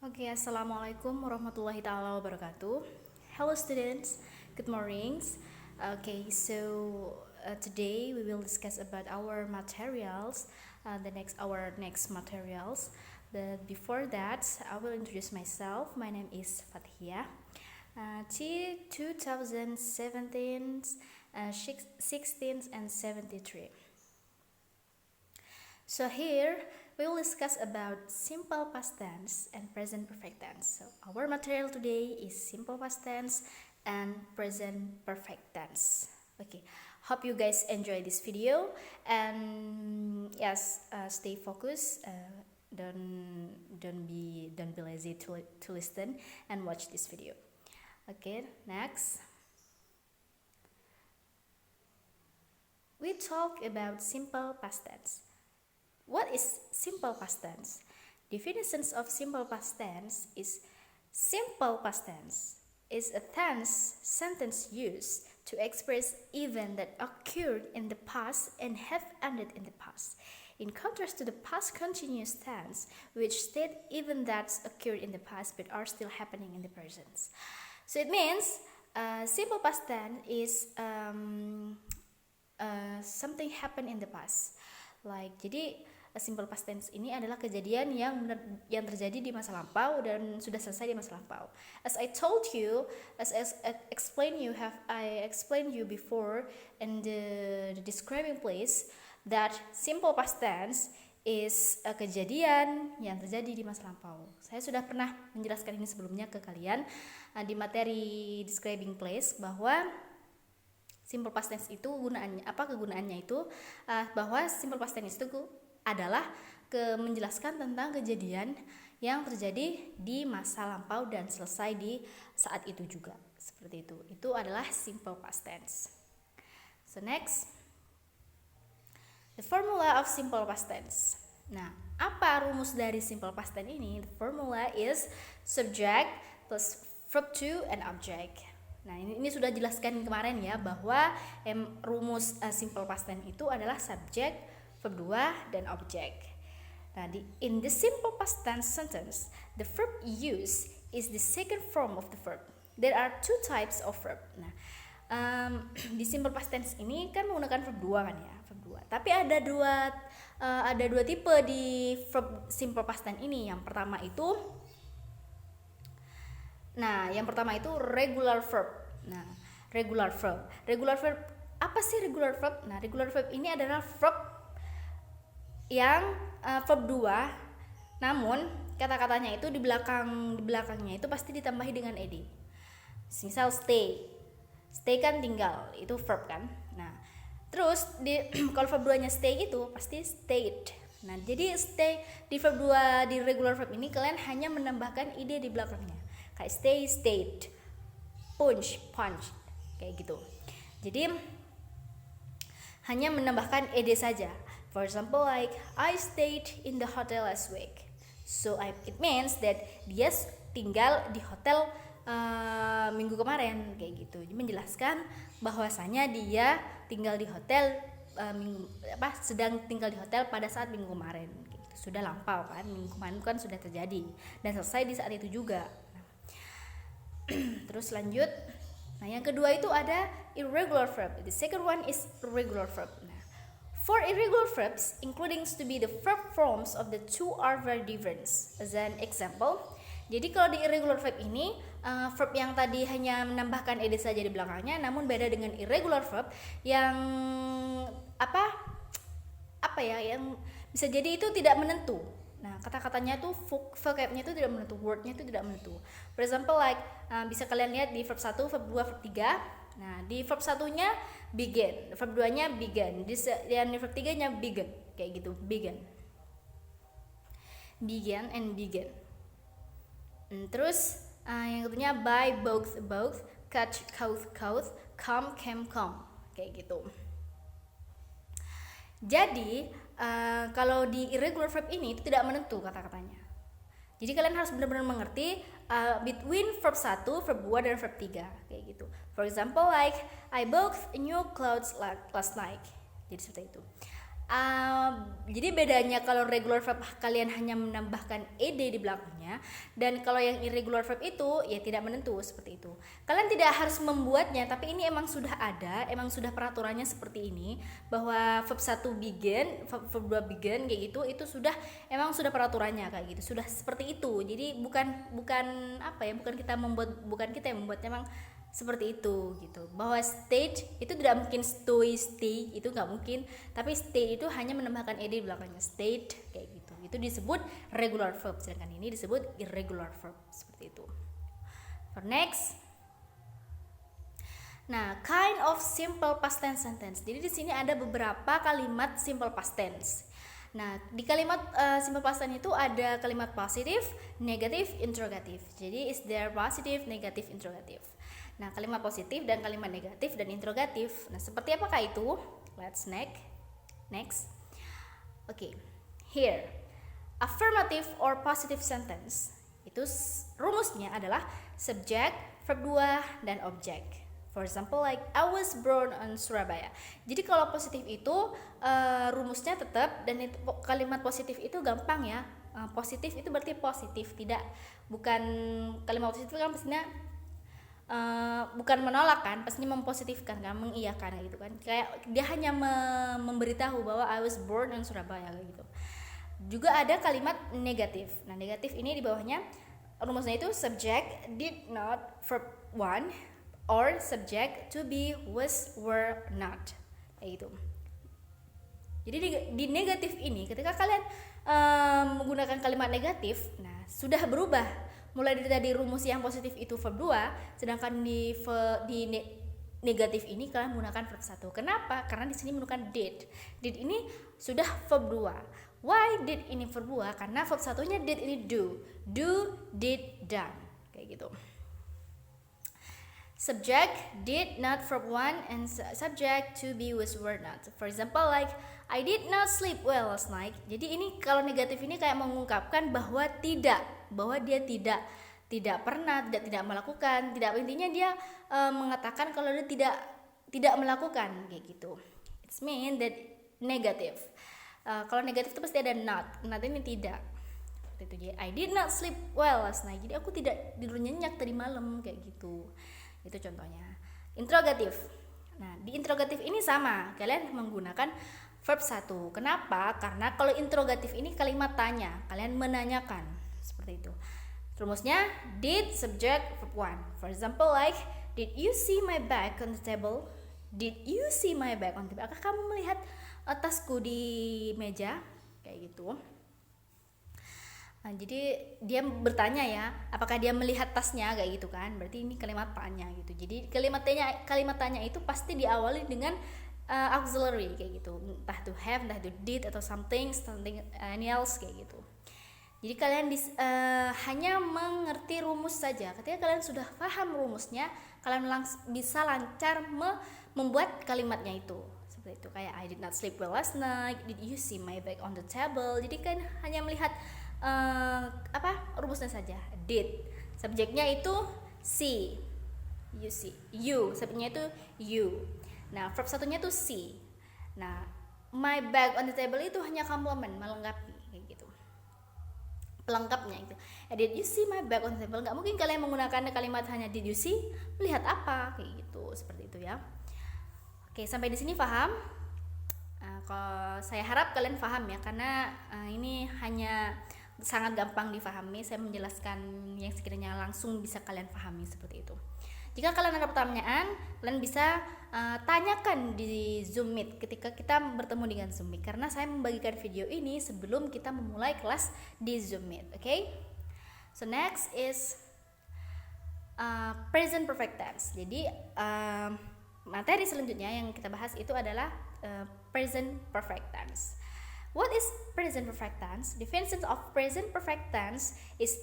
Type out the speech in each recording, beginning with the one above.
Okay, Assalamualaikum warahmatullahi taala wabarakatuh. Hello students, good mornings. Today we will discuss about our materials, our next materials. But before that, I will introduce myself. My name is Fathia. T 2017, 16 and 73. So here we will discuss about simple past tense and present perfect tense. So our material today is simple past tense and present perfect tense. Okay, hope you guys enjoy this video and yes, stay focused. Don't be lazy to listen and watch this video. Okay, next. We talk about simple past tense. What is simple past tense? Definitions of simple past tense is simple past tense is a tense sentence used to express events that occurred in the past and have ended in the past. In contrast to the past continuous tense, which state events that occurred in the past but are still happening in the present. So it means simple past tense is something happened in the past. Jadi simple past tense ini adalah kejadian yang terjadi di masa lampau dan sudah selesai di masa lampau. As I explained you before in the describing place that simple past tense is a kejadian yang terjadi di masa lampau. Saya sudah pernah menjelaskan ini sebelumnya ke kalian di materi describing place bahwa simple past tense itu kegunaannya itu bahwa simple past tense itu adalah menjelaskan tentang kejadian yang terjadi di masa lampau dan selesai di saat itu juga. Seperti itu. Itu adalah simple past tense. So next, the formula of simple past tense. Nah, apa rumus dari simple past tense ini? The formula is subject plus verb to and object. Nah, ini sudah jelaskan kemarin ya bahwa rumus simple past tense itu adalah subject, verb 2 dan object. Nah, in the simple past tense sentence, the verb used is the second form of the verb. There are two types of verb. Nah, di simple past tense ini kan menggunakan verb 2 kan ya, verb 2. Tapi ada dua tipe di verb simple past tense ini. Yang pertama itu regular verb. Nah, regular verb. Regular verb apa sih regular verb? Nah, regular verb ini adalah verb yang verb 2, namun kata-katanya itu di belakangnya itu pasti ditambahi dengan ed. Misal stay kan tinggal, itu verb kan. Nah, terus kalau verb 2-nya stay itu pasti stayed. Nah, jadi stay di verb 2 di regular verb ini kalian hanya menambahkan ed di belakangnya. Kayak stay, stayed, punch, kayak gitu. Jadi hanya menambahkan ed saja. For example, like I stayed in the hotel last week. So it means that dia tinggal di hotel minggu kemarin, kayak gitu. Jadi menjelaskan bahwasanya dia tinggal di hotel sedang tinggal di hotel pada saat minggu kemarin. Gitu. Sudah lampau kan, minggu kemarin kan sudah terjadi dan selesai di saat itu juga. Terus lanjut. Nah, yang kedua itu ada irregular verb. The second one is regular verb. For irregular verbs, including to be the verb forms of the two are very different. As an example, jadi kalau di irregular verb ini, verb yang tadi hanya menambahkan ed saja di belakangnya, namun beda dengan irregular verb yang yang bisa jadi itu tidak menentu. Nah, kata-katanya tuh vocabnya itu tidak menentu, wordnya itu tidak menentu. For example, like bisa kalian lihat di verb 1, verb 2, verb 3. Nah, di verb 1-nya begin, verb 2-nya began, dan di verb 3-nya began, kayak gitu, began and began. Terus yang keduanya by, both, catch, caught, come, came, come, kayak gitu. Jadi kalau di irregular verb ini itu tidak menentu kata-katanya. Jadi kalian harus benar-benar mengerti between verb 1, verb 2, dan verb 3 kayak gitu. For example, like I bought new clothes last night. Jadi seperti itu. Jadi bedanya kalau regular verb kalian hanya menambahkan ed di belakangnya, dan kalau yang irregular verb itu ya tidak menentu seperti itu. Kalian tidak harus membuatnya, tapi ini emang sudah ada, emang sudah peraturannya seperti ini, bahwa verb 1 begin, verb 2 begin kayak gitu, itu emang sudah peraturannya kayak gitu, sudah seperti itu. Jadi bukan kita yang membuat, emang seperti itu gitu. Bahwa state itu tidak mungkin stay, itu nggak mungkin, tapi stay itu hanya menambahkan ed di belakangnya, state kayak gitu. Itu disebut regular verb, sedangkan ini disebut irregular verb seperti itu. For next, nah, kind of simple past tense sentence. Jadi di sini ada beberapa kalimat simple past tense. Nah, di kalimat simple past tense itu ada kalimat positif, negatif, interrogative. Jadi is there positive, negative, interrogative. Nah, kalimat positif dan kalimat negatif dan interrogatif. Nah, seperti apakah itu? Let's next. Okay. Here, affirmative or positive sentence itu rumusnya adalah subject, verb 2 dan object. For example, like I was born on Surabaya. Jadi kalau positif itu rumusnya tetap, dan itu, kalimat positif itu gampang ya. Positif itu berarti positif, bukan kalimat positif kan pastinya bukan menolak kan, pastinya mempositifkan kan, mengiyakan gitu kan. Kayak dia hanya memberitahu bahwa I was born in Surabaya gitu. Juga ada kalimat negatif. Nah, negatif ini di bawahnya rumusnya itu subject did not, verb 1, or subject to be, was, were, not. Kayak gitu. Jadi di negatif ini ketika kalian menggunakan kalimat negatif, nah sudah berubah. Mulai dari tadi rumus yang positif itu verb 2, sedangkan di negatif ini kalian menggunakan verb 1. Kenapa? Karena di sini menggunakan did. Did ini sudah verb 2. Why did ini verb 2? Karena verb satunya did ini do. Do, did, done. Kayak gitu. Subject did not verb 1 and subject to be, was, were, not. For example, like I did not sleep well last night. Jadi ini kalau negatif ini kayak mengungkapkan bahwa dia tidak pernah, tidak melakukan, intinya dia mengatakan kalau dia tidak melakukan kayak gitu. It's mean that negative. Kalau negatif itu pasti ada not ini tidak. Seperti itu. Jadi I did not sleep well last night. Jadi aku tidak tidur nyenyak tadi malam kayak gitu. Itu contohnya. Interrogatif. Nah, di interrogatif ini sama, kalian menggunakan verb 1. Kenapa? Karena kalau interrogatif ini kalimat tanya, kalian menanyakan. Seperti itu. Rumusnya did, subject, verb 1. For example, like did you see my bag on the table? Did you see my bag on the table? Apakah kamu melihat tasku di meja? Kayak gitu. Nah, jadi dia bertanya ya, apakah dia melihat tasnya kayak gitu kan? Berarti ini kalimat tanya gitu. Jadi kalimat tanya itu pasti diawali dengan auxiliary kayak gitu. Entah itu have, entah itu did atau something else kayak gitu. Jadi kalian hanya mengerti rumus saja. Ketika kalian sudah paham rumusnya, kalian bisa lancar membuat kalimatnya itu. Seperti itu, kayak I did not sleep well last night. Did you see my bag on the table? Jadi kan hanya melihat rumusnya saja. Did, subjeknya itu see, you see, you, subjeknya itu you. Nah, verb satunya itu see. Nah, my bag on the table itu hanya komplement, melengkapi kayak gitu. Pelengkapnya itu. Did you see my bag on the table? Nggak mungkin kalian menggunakan kalimat hanya did you see, melihat apa kayak gitu, seperti itu ya. Oke, sampai di sini paham? Kalau saya harap kalian paham ya, karena ini hanya sangat gampang difahami. Saya menjelaskan yang sekiranya langsung bisa kalian pahami seperti itu. Jika kalian ada pertanyaan, kalian bisa tanyakan di Zoom Meet ketika kita bertemu dengan Zoom Meet, karena saya membagikan video ini sebelum kita memulai kelas di Zoom Meet. Okay? So next is present perfect tense. Jadi materi selanjutnya yang kita bahas itu adalah present perfect tense. What is present perfect tense? Definition of present perfect tense is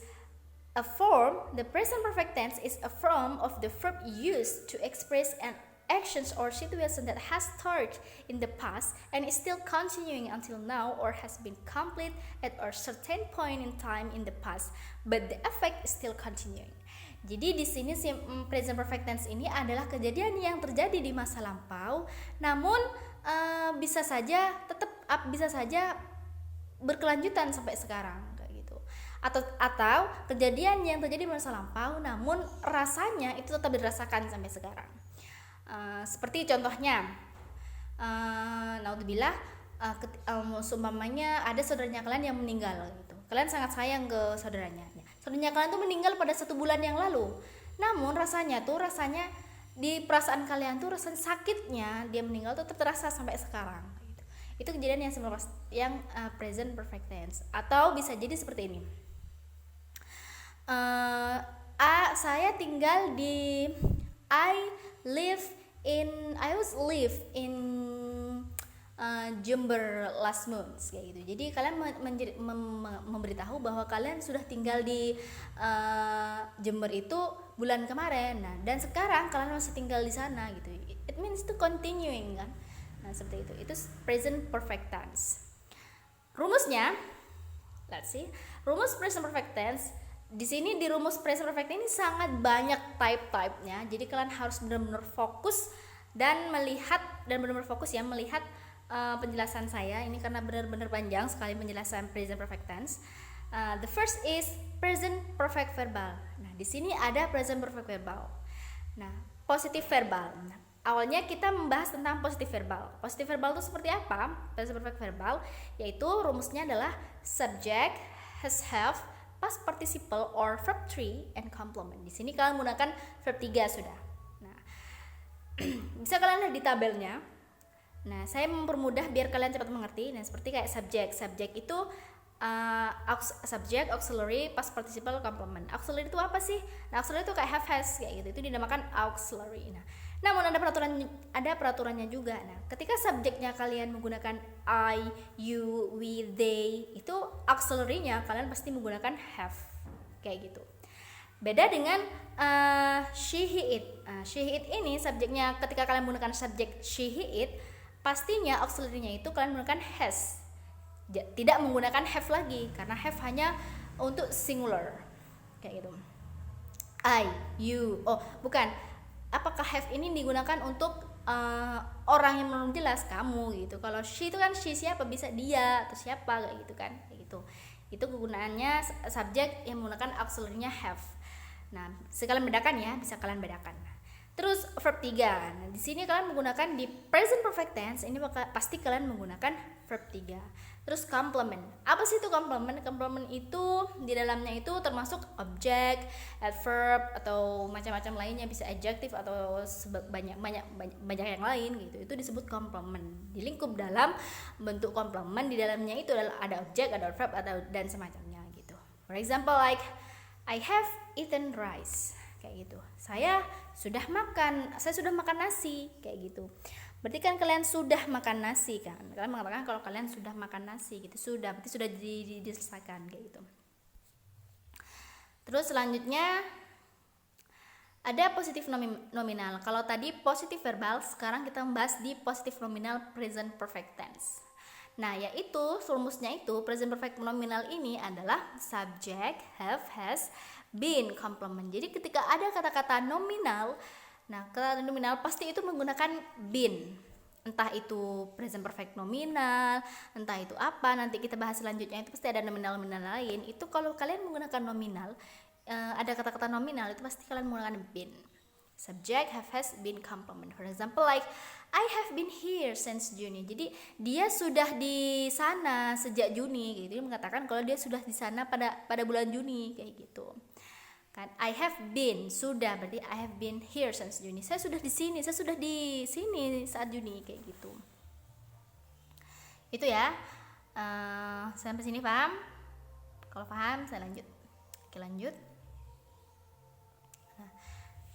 a form. The present perfect tense is a form of the verb used to express an actions or situation that has started in the past and is still continuing until now, or has been complete at a certain point in time in the past, but the effect is still continuing. Jadi di sini present perfect tense ini adalah kejadian yang terjadi di masa lampau, namun bisa saja bisa saja berkelanjutan sampai sekarang kayak gitu. Atau kejadian yang terjadi masa lampau namun rasanya itu tetap dirasakan sampai sekarang. Seperti contohnya, naudzubillah, seumpamanya ada saudaranya kalian yang meninggal gitu. Kalian sangat sayang ke saudaranya. Saudaranya kalian tuh meninggal pada 1 bulan yang lalu. Namun rasanya di perasaan kalian tuh rasanya sakitnya dia meninggal tuh tetap terasa sampai sekarang gitu. Itu kejadian yang present perfect tense. Atau bisa jadi seperti ini. Saya tinggal di I was live in Jember last month kayak gitu. Jadi kalian memberitahu bahwa kalian sudah tinggal di Jember itu bulan kemarin. Nah, dan sekarang kalian masih tinggal di sana gitu. It means to continuing kan. Nah, seperti itu. Itu present perfect tense. Rumusnya, let's see. Rumus present perfect tense. Di sini di rumus present perfect ini sangat banyak type-typenya. Jadi kalian harus benar-benar fokus dan melihat penjelasan saya ini karena benar-benar panjang sekali penjelasan present perfect tense. The first is present perfect verbal. Nah, di sini ada present perfect verbal. Nah, positive verbal. Nah, awalnya kita membahas tentang positive verbal. Positive verbal itu seperti apa? Present perfect verbal yaitu rumusnya adalah subject, has, have, past participle or verb 3 and complement. Di sini kalian menggunakan verb 3 sudah. Nah, bisa kalian lihat di tabelnya. Nah, saya mempermudah biar kalian cepat mengerti. Nah, seperti kayak subject. Subject itu subject, auxiliary, past participle, complement. Auxiliary itu apa sih? Nah, auxiliary itu kayak have, has kayak gitu. Itu dinamakan auxiliary. Nah, namun ada peraturannya juga. Nah, ketika subjeknya kalian menggunakan I, you, we, they, itu auxiliary-nya kalian pasti menggunakan have kayak gitu. Beda dengan she, he, it. She, he, it ini subjeknya ketika kalian menggunakan subjek she, he, it, pastinya auxiliary-nya itu kalian menggunakan has. Tidak menggunakan have lagi karena have hanya untuk singular kayak gitu. I, you, bukan. Apakah have ini digunakan untuk orang yang belum jelas kamu gitu. Kalau she itu kan she siapa, bisa dia atau siapa kayak gitu kan, kayak gitu. Itu kegunaannya subjek yang menggunakan auxiliary-nya have. Nah, sekalian bedakan ya, bisa kalian bedakan. Terus verb 3. Nah, di sini kalian menggunakan di present perfect tense, ini pasti kalian menggunakan verb 3. Terus complement. Apa sih itu complement? Complement itu di dalamnya itu termasuk objek, adverb atau macam-macam lainnya, bisa adjective atau banyak yang lain gitu. Itu disebut complement. Di lingkup dalam bentuk complement di dalamnya itu adalah ada objek, ada verb dan semacamnya gitu. For example like I have eaten rice. Kayak gitu. Saya sudah makan nasi kayak gitu. Berarti kan kalian sudah makan nasi kan. Kalian mengatakan kalau kalian sudah makan nasi gitu. Berarti sudah diselesaikan kayak gitu. Terus selanjutnya ada positif nominal. Kalau tadi positif verbal, sekarang kita membahas di positif nominal present perfect tense. Nah, yaitu rumusnya itu present perfect nominal ini adalah subject, have, has, been, complement. Jadi ketika ada kata-kata nominal, nah kata nominal pasti itu menggunakan been. Entah itu present perfect nominal, entah itu apa, nanti kita bahas selanjutnya itu pasti ada nominal-nominal lain. Itu kalau kalian menggunakan nominal, ada kata-kata nominal itu pasti kalian menggunakan been. Subject, have, has, been, complement. For example like I have been here since June. Jadi dia sudah di sana sejak Juni gitu. Dia mengatakan kalau dia sudah di sana pada bulan Juni kayak gitu. Kan I have been, sudah berarti I have been here since Juni. Saya sudah di sini saat Juni kayak gitu. Itu ya. Sampai sini paham? Kalau paham saya lanjut. Oke, lanjut.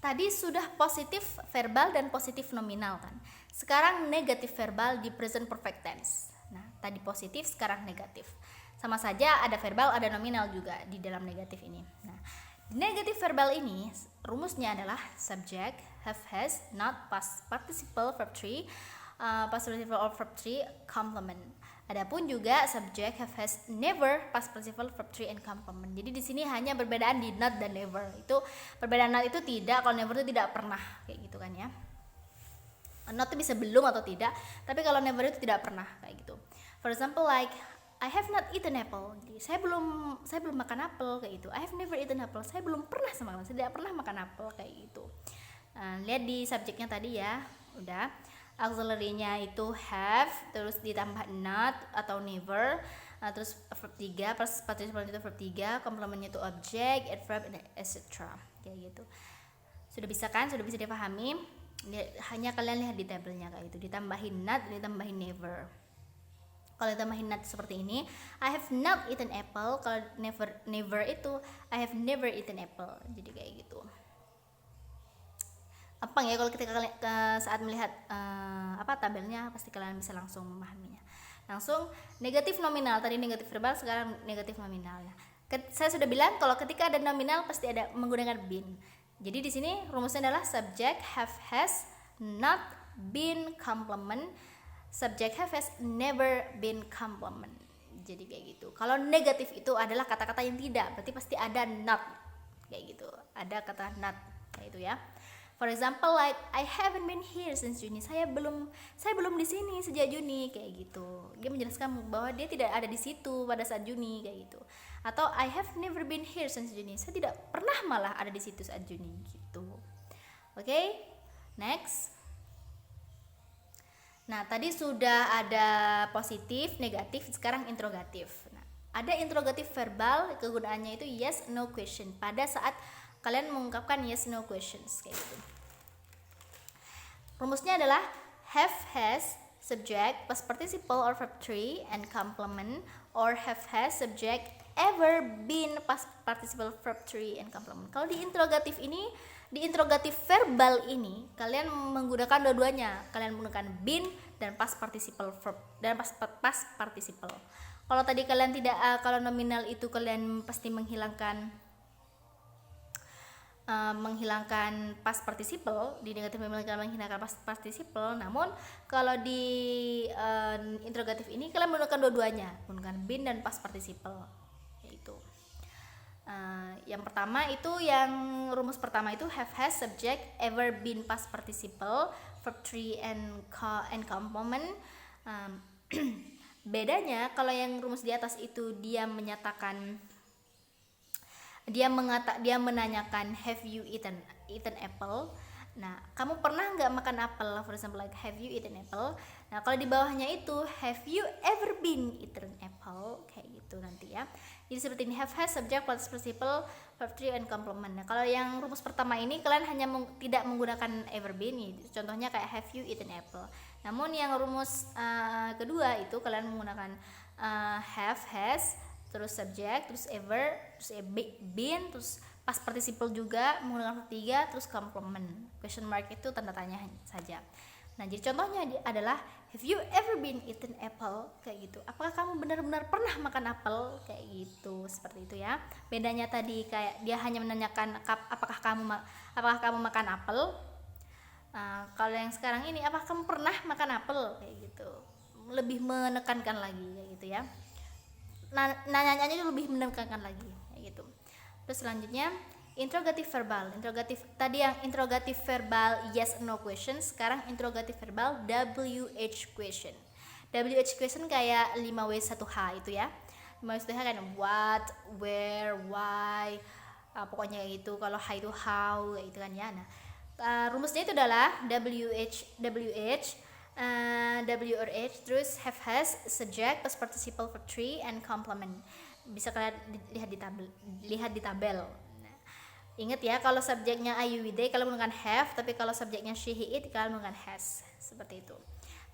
Tadi sudah positif verbal dan positif nominal kan. Sekarang negatif verbal di present perfect tense. Nah, tadi positif, sekarang negatif. Sama saja ada verbal, ada nominal juga di dalam negatif ini. Nah, di negatif verbal ini rumusnya adalah subject, have, has, not, past participle, verb 3, past participle or verb 3, complement. Adapun juga subject, have, has, never, past participle, verb 3 and complement. Jadi di sini hanya perbedaan di not dan never. Itu perbedaan not itu tidak, kalau never itu tidak pernah kayak gitu kan ya. Not itu bisa belum atau tidak, tapi kalau never itu tidak pernah kayak gitu. For example like I have not eaten apple. Jadi, saya belum makan apel kayak gitu. I have never eaten apple. Saya belum pernah saya tidak pernah makan apel kayak gitu. Nah, lihat di subjeknya tadi ya. Udah. Auxiliary-nya itu have, terus ditambah not atau never. Terus verb 3, participle itu verb 3, komplementnya itu object, adverb, etc. Kayak gitu. Sudah bisa kan? Sudah bisa dipahami? Hanya kalian lihat di tabelnya kayak gitu. Ditambahin not, ditambahin never. Kalau ditambahin not seperti ini, I have not eaten apple. Kalau never itu I have never eaten apple. Jadi kayak gitu. Gampang ya kalau ketika saat melihat tabelnya, pasti kalian bisa langsung memahaminya. Langsung negatif nominal, tadi negatif verbal, sekarang negatif nominal. Nah, saya sudah bilang kalau ketika ada nominal pasti ada menggunakan been. Jadi di sini rumusnya adalah subject have has not been complement, subject have has never been complement. Jadi kayak gitu. Kalau negatif itu adalah kata-kata yang tidak, berarti pasti ada not kayak gitu. Ada kata not kayak itu ya. For example like I haven't been here since Juni. Saya belum di sini sejak Juni kayak gitu. Dia menjelaskan bahwa dia tidak ada di situ pada saat Juni kayak gitu. Atau I have never been here since Juni. Saya tidak pernah malah ada di situ saat Juni gitu. Oke? Next. Nah, tadi sudah ada positif, negatif, sekarang interrogatif. Nah, ada interrogatif verbal, kegunaannya itu yes, no question. Pada saat kalian mengungkapkan yes, no questions kayak gitu. Rumusnya adalah have, has, subject, past participle or verb 3 and complement, or have, has, subject, ever been, past participle verb 3 and complement. Kalau di interrogatif ini, di interrogatif verbal ini kalian menggunakan dua-duanya. Kalian menggunakan been dan past participle verb dan past participle. Kalau tadi kalian tidak kalau nominal itu kalian pasti menghilangkan past participle, di negatif menghilangkan past participle. Namun kalau di interrogatif ini kalian menggunakan dua-duanya, menggunakan been dan past participle. Yaitu yang pertama itu yang rumus pertama itu have, has, subject, ever been, past participle, verb 3 and complement. Bedanya kalau yang rumus di atas itu dia menyatakan, dia menanyakan have you eaten apple. Nah, kamu pernah nggak makan apel? For example like have you eaten apple. Nah, kalau di bawahnya itu have you ever been eaten apple kayak gitu nanti ya. Jadi seperti ini have, has, subject, past participle, verb 3 and complement. Nah, kalau yang rumus pertama ini kalian hanya tidak menggunakan ever been nih. Contohnya kayak have you eaten apple. Namun yang rumus kedua itu kalian menggunakan have, has, terus subject, terus ever, terus been, terus past participle juga menggunakan verb 3, terus complement. Question mark itu tanda tanya saja. Nah, jadi contohnya adalah have you ever been eaten apple kayak gitu. Apakah kamu benar-benar pernah makan apel kayak gitu, seperti itu ya. Bedanya tadi kayak dia hanya menanyakan apakah kamu makan apel. Kalau yang sekarang ini apakah kamu pernah makan apel kayak gitu. Lebih menekankan lagi kayak gitu ya. Nanyanya itu lebih menekankan lagi kayak gitu. Terus selanjutnya interrogatif verbal. Tadi yang interrogatif verbal yes no question, sekarang interrogatif verbal WH question. WH question kayak 5W1H itu ya. 5W1H kan what, where, why, pokoknya gitu. Kalau H itu how gitu kan ya. Nah, rumusnya itu adalah WH, W or H, terus have, has, subject, past participle, verb 3 and complement. Bisa kalian lihat di tabel. Nah, ingat ya, kalau subjeknya I, you, we, they kalian menggunakan have, tapi kalau subjeknya she, he, it kalian menggunakan has. Seperti itu.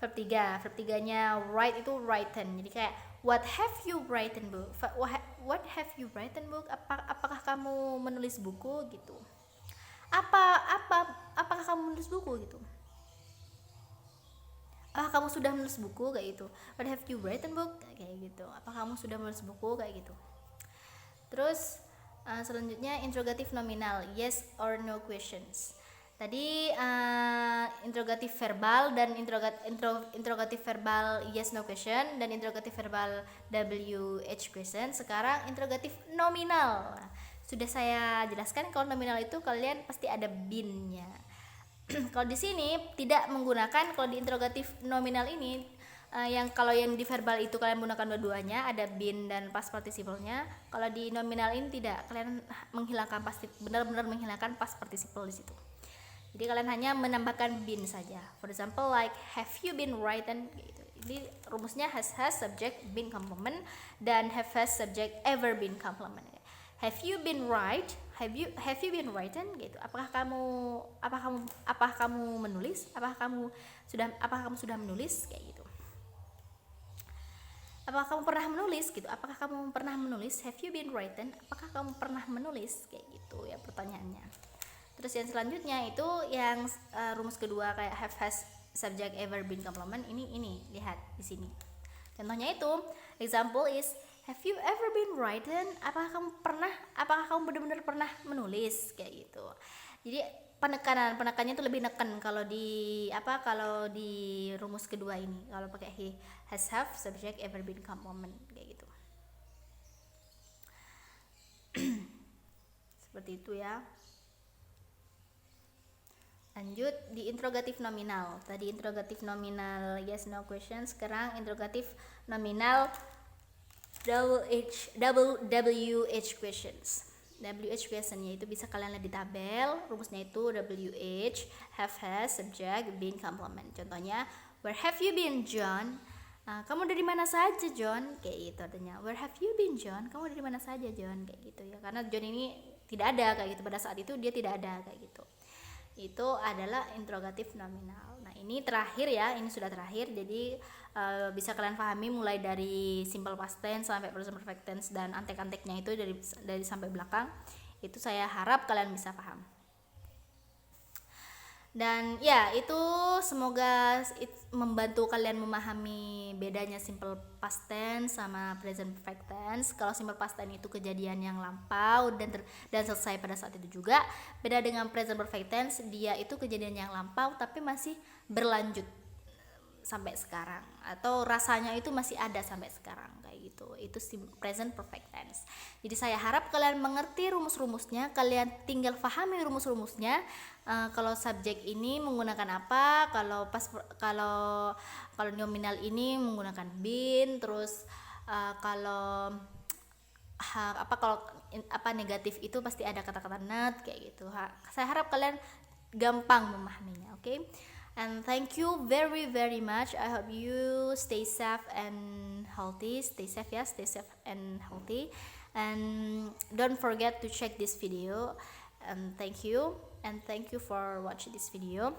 Verb 3-nya write itu written. Jadi kayak what have you written book? What have you written book? Apakah kamu menulis buku gitu? Apakah kamu menulis buku gitu? Kamu sudah menulis buku kayak gitu. What have you written book kayak gitu. Apakah kamu sudah menulis buku kayak gitu. Terus selanjutnya interrogatif nominal yes or no questions. Tadi interrogatif verbal dan interrogatif verbal yes no question dan interrogatif verbal WH question. Sekarang interrogatif nominal. Sudah saya jelaskan kalau nominal itu kalian pasti ada been-nya. Kalau di sini tidak menggunakan, kalau di interrogatif nominal ini kalau yang di verbal itu kalian menggunakan dua-duanya, ada been dan past participle-nya. Kalau di nominal ini tidak, kalian menghilangkan benar-benar menghilangkan past participle di situ. Jadi kalian hanya menambahkan been saja. For example, like have you been written gitu. Jadi rumusnya has subject been complement, dan have subject ever been complement. Have you been right? Have you been written gitu. Apakah kamu menulis? Apakah kamu sudah menulis kayak gitu. Apakah kamu pernah menulis gitu? Apakah kamu pernah menulis? Have you been written? Apakah kamu pernah menulis kayak gitu ya pertanyaannya. Terus yang selanjutnya itu yang rumus kedua kayak have has subject ever been complement, ini lihat di sini. Contohnya itu example is have you ever been written? Apakah kamu benar-benar pernah menulis kayak gitu. Jadi penekannya itu lebih neken kalau di rumus kedua ini, kalau pakai he has have subject ever been complement kayak gitu. Seperti itu ya. Lanjut di interrogatif nominal. Tadi interrogatif nominal yes no question, sekarang interrogatif nominal WH questions. WH questionnya itu bisa kalian lihat di tabel. Rumusnya itu WH have has subject been complement. Contohnya where have you been John? Kamu dari mana saja John? Kayak gitu artinya. Where have you been John? Kamu dari mana saja John? Kayak gitu ya. Karena John ini tidak ada kayak gitu, pada saat itu dia tidak ada kayak gitu. Itu adalah interrogatif nominal. Nah ini terakhir ya, ini sudah terakhir. Jadi bisa kalian pahami mulai dari simple past tense sampai present perfect tense dan antek-anteknya itu dari sampai belakang. Itu saya harap kalian bisa paham. Dan ya itu semoga membantu kalian memahami bedanya simple past tense sama present perfect tense. Kalau simple past tense itu kejadian yang lampau dan selesai pada saat itu juga. Beda dengan present perfect tense, dia itu kejadian yang lampau tapi masih berlanjut sampai sekarang, atau rasanya itu masih ada sampai sekarang kayak gitu. Itu present perfect tense. Jadi saya harap kalian mengerti rumus-rumusnya, kalian tinggal pahami rumus-rumusnya. Kalau subjek ini menggunakan apa, kalau nominal ini menggunakan been, terus kalau negatif itu pasti ada kata-kata not kayak gitu. Saya harap kalian gampang memahaminya, oke? And thank you very very much. I hope you stay safe and healthy. Stay safe and healthy. And don't forget to check this video. And thank you for watching this video.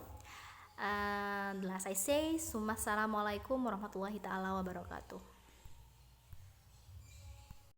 And last I say, assalamualaikum warahmatullahi taala wabarakatuh.